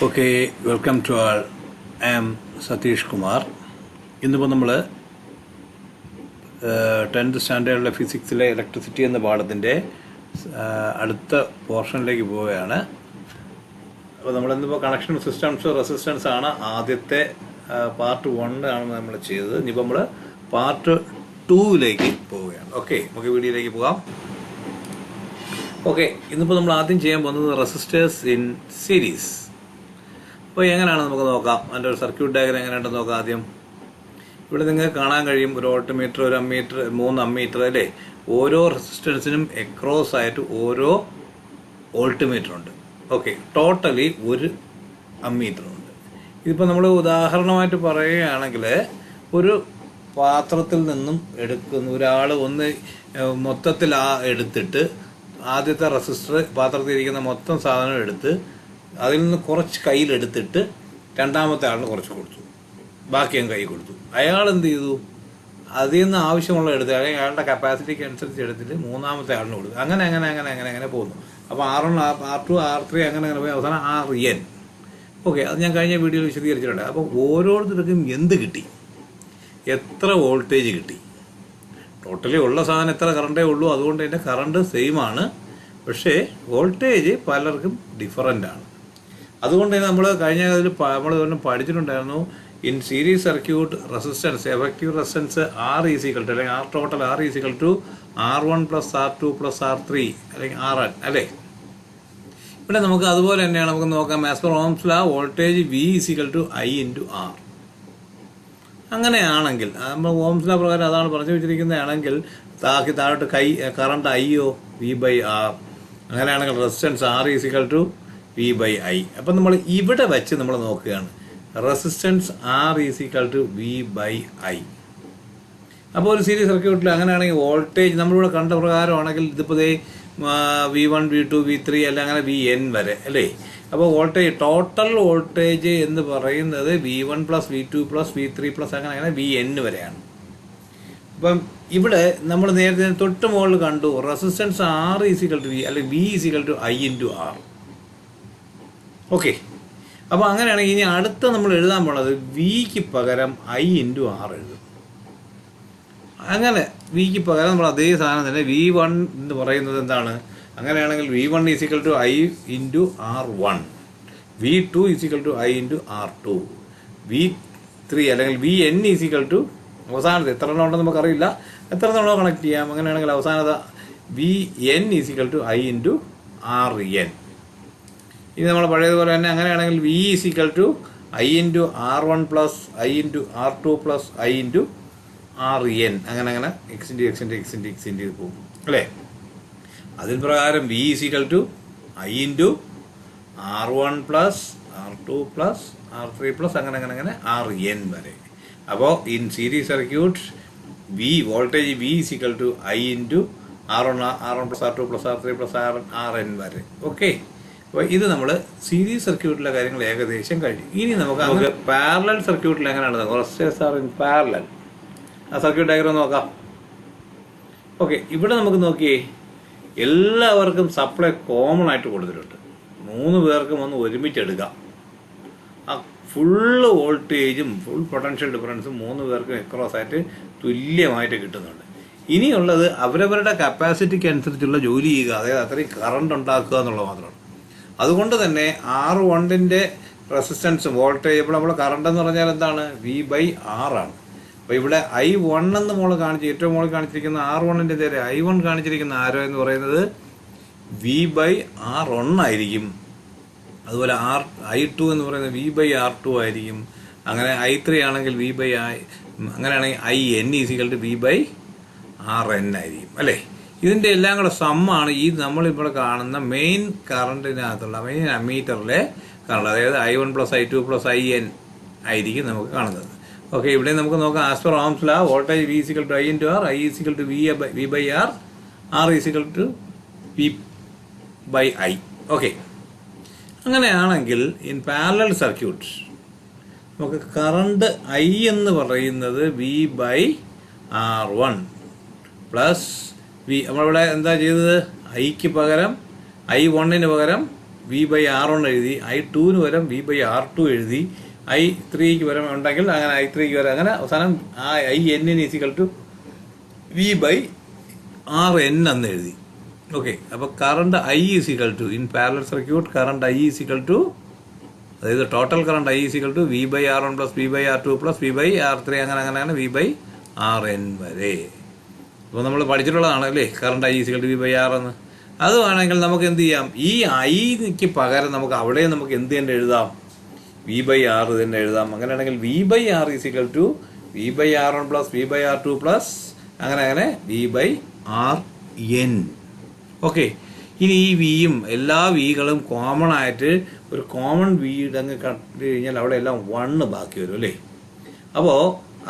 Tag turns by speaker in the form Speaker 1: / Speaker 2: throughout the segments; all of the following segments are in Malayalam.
Speaker 1: Okay, welcome to all. I am Satish Kumar. ഇന്നിപ്പോൾ നമ്മൾ 10th സ്റ്റാൻഡേർഡിലെ ഫിസിക്സിലെ ഇലക്ട്രിസിറ്റി എന്ന പാഠത്തിൻ്റെ അടുത്ത പോർഷനിലേക്ക് പോവുകയാണ്. അപ്പോൾ നമ്മളിന്നിപ്പോൾ കണക്ഷൻ സിസ്റ്റംസ് റെസിസ്റ്റൻസ് ആണ് ആദ്യത്തെ പാർട്ട് 1 ആണ് നമ്മൾ ചെയ്തത്. ഇനിയിപ്പോൾ നമ്മൾ പാർട്ട് 2ലേക്ക് പോവുകയാണ്. ഓക്കെ, നമുക്ക് വീഡിയോയിലേക്ക് പോകാം. ഓക്കെ, ഇന്നിപ്പോൾ നമ്മൾ ആദ്യം ചെയ്യാൻ പോകുന്നത് റെസിസ്റ്റേഴ്സ് ഇൻ സീരീസ്. അപ്പോൾ എങ്ങനെയാണ് നമുക്ക് നോക്കാം, അതിൻ്റെ ഒരു സർക്യൂട്ട് ഡയഗ്രം എങ്ങനെയുണ്ടെന്ന് നോക്കാം. ആദ്യം ഇവിടെ നിങ്ങൾക്ക് കാണാൻ കഴിയും ഒരു വോൾട്ട്മീറ്റർ, ഒരു അമ്മീറ്റർ, 3 അമ്മീറ്റർ അല്ലേ. ഓരോ റെസിസ്റ്റൻസിനും എക്രോസ് ആയിട്ട് ഓരോ വോൾട്ട്മീറ്റർ ഉണ്ട്. ഓക്കെ, ടോട്ടലി ഒരു അമ്മീറ്റർ ഉണ്ട്. ഇതിപ്പോൾ നമ്മൾ ഉദാഹരണമായിട്ട് പറയുകയാണെങ്കിൽ ഒരു പാത്രത്തിൽ നിന്നും എടുക്കുന്ന ഒരാൾ ഒന്ന് മൊത്തത്തിൽ എടുത്തിട്ട് ആദ്യത്തെ റെസിസ്റ്റർ പാത്രത്തിൽ ഇരിക്കുന്ന മൊത്തം സാധനം എടുത്ത് അതിൽ നിന്ന് കുറച്ച് കയ്യിലെടുത്തിട്ട് രണ്ടാമത്തെ ആളിന് കുറച്ച് കൊടുത്തു, ബാക്കി ഞാൻ കൈ കൊടുത്തു. അയാൾ എന്ത് ചെയ്തു, അതിൽ നിന്ന് ആവശ്യമുള്ള എടുത്ത് അല്ലെങ്കിൽ അയാളുടെ കപ്പാസിറ്റിക്ക് അനുസരിച്ച് എടുത്തിട്ട് മൂന്നാമത്തെ ആളിന് കൊടുത്തു. അങ്ങനെ അങ്ങനെ അങ്ങനെ അങ്ങനെ അങ്ങനെ പോകുന്നു. അപ്പോൾ R1, R2, R3 അങ്ങനെ അങ്ങനെ പോയി അവസാനം RN. ഓക്കെ, അത് ഞാൻ കഴിഞ്ഞ വീഡിയോയിൽ വിശദീകരിച്ചിട്ടുണ്ട്. അപ്പോൾ ഓരോരുത്തർക്കും എന്ത് കിട്ടി, എത്ര വോൾട്ടേജ് കിട്ടി, ടോട്ടലി ഉള്ള സാധനം എത്ര കറണ്ടേ ഉള്ളൂ, അതുകൊണ്ട് തന്നെ കറണ്ട് സെയിം ആണ്, പക്ഷേ വോൾട്ടേജ് പലർക്കും ഡിഫറൻ്റ് ആണ്. അതുകൊണ്ട് തന്നെ നമ്മൾ കഴിഞ്ഞ നമ്മൾ പഠിച്ചിട്ടുണ്ടായിരുന്നു, in series circuit resistance effective resistance R is equal to അല്ലെങ്കിൽ R total R is equal to R1 + R2 + R3 അല്ലെങ്കിൽ RN അല്ലേ. ഇവിടെ നമുക്ക് അതുപോലെ തന്നെയാണ് നമുക്ക് നോക്കാം. As per Ohm's law voltage V is equal to I × R. അങ്ങനെയാണെങ്കിൽ നമ്മൾ ഓംസ് ലോ പ്രകാരം അതാണ് പറഞ്ഞു വെച്ചിരിക്കുന്നതാണെങ്കിൽ താഴോട്ട് കറണ്ട് IO V/R. അങ്ങനെയാണെങ്കിൽ resistance R is equal to V/I. അപ്പം നമ്മൾ ഇവിടെ വെച്ച് നമ്മൾ നോക്കുകയാണ് resistance R is equal to V/I. അപ്പോൾ ഒരു സീരീസ് സർക്യൂട്ടിൽ അങ്ങനെയാണെങ്കിൽ വോൾട്ടേജ് നമ്മളിവിടെ കണ്ട പ്രകാരമാണെങ്കിൽ ഇതിപ്പോൾ V1, V2, V3 അല്ല അങ്ങനെ Vn വരെ അല്ലേ. അപ്പോൾ വോൾട്ടേജ് ടോട്ടൽ വോൾട്ടേജ് എന്ന് പറയുന്നത് V1 + V2 + V3 അങ്ങനെ അങ്ങനെ Vn വരെയാണ്. അപ്പം ഇവിടെ നമ്മൾ നേരത്തെ തൊട്ട് മുകളിൽ കണ്ടു resistance R is equal to V അല്ലെങ്കിൽ V is equal to I × R. Okay, അപ്പോൾ അങ്ങനെയാണെങ്കിൽ ഇനി അടുത്ത നമ്മൾ എഴുതാൻ പോണത് വിക്ക് പകരം I × R എഴുതും. അങ്ങനെ വിക്ക് പകരം നമ്മൾ അതേ സാധനം തന്നെ V1 എന്ന് പറയുന്നത് എന്താണ്, അങ്ങനെയാണെങ്കിൽ V1 is equal to I × R1, V2 is equal to I × R2, V3 അല്ലെങ്കിൽ Vn ഈസിക്കൽ ടു അവസാനത്തെ എത്ര എണ്ണം ഉണ്ടെന്ന് നമുക്കറിയില്ല, എത്ര എണ്ണം കണക്ട് ചെയ്യാം. അങ്ങനെയാണെങ്കിൽ അവസാനത്തെ Vn is equal to I × Rn. ഇനി നമ്മൾ പഴയതുപോലെ തന്നെ അങ്ങനെയാണെങ്കിൽ V is equal to I × R1 + I × R2 + I × Rn. അങ്ങനെ അങ്ങനെ എക്സിൻ്റെ പോകും അല്ലേ. അതിന് പ്രകാരം V is equal to I × R1 + R2 + R3 അങ്ങനെ അങ്ങനെ അങ്ങനെ Rn വരെ. അപ്പോൾ in series circuit voltage V is equal to I × R1 + R2 + R3 + Rn വരെ. ഓക്കെ, അപ്പോൾ ഇത് നമ്മൾ സീരീസ് സർക്യൂട്ടിലെ കാര്യങ്ങൾ ഏകദേശം കഴിഞ്ഞു. ഇനി നമുക്ക് പാരലൽ സർക്യൂട്ടിൽ എങ്ങനെയാണ് റെസിസ്റ്റേഴ്സ് ആർ ഇൻ പാരലൽ, ആ സർക്യൂട്ട് ഡയഗ്രം നോക്കാം. ഓക്കെ, ഇവിടെ നമുക്ക് നോക്കിയേ എല്ലാവർക്കും സപ്ലൈ കോമൺ ആയിട്ട് കൊടുത്തിട്ടുണ്ട്. 3 പേർക്കും ഒന്ന് ഒരുമിച്ച് എടുക്കാം. ആ ഫുള്ള് വോൾട്ടേജും ഫുൾ പൊട്ടൻഷ്യൽ ഡിഫറൻസും 3 പേർക്കും എക്രോസ് ആയിട്ട് തുല്യമായിട്ട് കിട്ടുന്നുണ്ട്. ഇനിയുള്ളത് അവരവരുടെ കപ്പാസിറ്റിക്ക് അനുസരിച്ചുള്ള ജോലി ചെയ്യുക, അതായത് അത്രയും കറണ്ട് ഉണ്ടാക്കുക എന്നുള്ളത് മാത്രമാണ്. അതുകൊണ്ട് തന്നെ R1ൻ്റെ റെസിസ്റ്റൻസ് വോൾട്ടേജ് ഇപ്പോൾ നമ്മൾ കറണ്ട് എന്ന് പറഞ്ഞാൽ എന്താണ്, V/R ആണ്. അപ്പോൾ ഇവിടെ I1 എന്ന് ഏറ്റവും മുകളിൽ കാണിച്ചിരിക്കുന്ന R1ൻ്റെ നേരെ I1 കാണിച്ചിരിക്കുന്ന ആരോ എന്ന് പറയുന്നത് V/R1 ആയിരിക്കും. അതുപോലെ I2 എന്ന് പറയുന്നത് V/R2 ആയിരിക്കും. അങ്ങനെ I3 ആണെങ്കിൽ V/I, അങ്ങനെയാണെങ്കിൽ IN ഈസിക്കൽ ടു V/RN ആയിരിക്കും അല്ലേ. ഇതിൻ്റെ എല്ലാം കൂടെ സമ്മാണ് ഈ നമ്മളിപ്പോൾ കാണുന്ന മെയിൻ കറണ്ടിനകത്തുള്ള മെയിൻ അമ്മീറ്ററിലെ കറണ്ട്, അതായത് I1 + I2 + IN ആയിരിക്കും നമുക്ക് കാണുന്നത്. ഓക്കെ, ഇവിടെ നമുക്ക് നോക്കാം. As per Ohm's law voltage V is equal to I × R, I is equal to V/R, R is equal to V/I. Okay, അങ്ങനെയാണെങ്കിൽ ഇൻ പാരലൽ സർക്യൂട്ട് നമുക്ക് കറണ്ട് I എന്ന് പറയുന്നത് V/R1 + V. നമ്മളിവിടെ എന്താ ചെയ്തത്, ഐക്ക് പകരം I1ന് പകരം V/R1 എഴുതി, I2 പകരം V/R2 എഴുതി, I3 പകരം ഉണ്ടെങ്കിൽ അങ്ങനെ I3 വരെ, അങ്ങനെ അവസാനം ആ IN ഈസിക്കൽ ടു V/RN എന്ന് എഴുതി. ഓക്കെ, അപ്പോൾ current I is equal to in parallel circuit current I is equal to, അതായത് total current I is equal to V/R1 plus V/R2 plus V/R3 അങ്ങനെ V/RN വരെ. അപ്പോൾ നമ്മൾ പഠിച്ചിട്ടുള്ളതാണ് അല്ലേ current I is equal to V/R എന്ന്. അത് വേണമെങ്കിൽ നമുക്ക് എന്ത് ചെയ്യാം, ഈ ഐക്ക് പകരം നമുക്ക് അവിടെ നമുക്ക് എന്ത് തന്നെ എഴുതാം, V/R തന്നെ എഴുതാം. അങ്ങനെയാണെങ്കിൽ V/R is equal to V/R1 plus V/R2 plus അങ്ങനെ V/RN. ഓക്കെ, ഇനി ഈ വിയും എല്ലാ വികളും കോമൺ ആയിട്ട് ഒരു കോമൺ വി അങ്ങ് കണ്ടു കഴിഞ്ഞാൽ അവിടെ എല്ലാം 1 ബാക്കി വരും അല്ലേ. അപ്പോൾ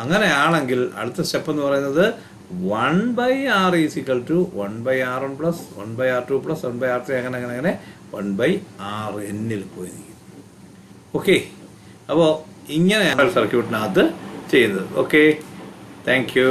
Speaker 1: അങ്ങനെയാണെങ്കിൽ അടുത്ത സ്റ്റെപ്പ് എന്ന് പറയുന്നത് 1/R is equal to 1/R1 plus 1/R2 plus 1/R3 അങ്ങനെ 1/RN പോയി. ഓക്കെ, അപ്പോൾ ഇങ്ങനെയാണ് സർക്യൂട്ടിനകത്ത് ചെയ്യുന്നത്. Okay, thank you.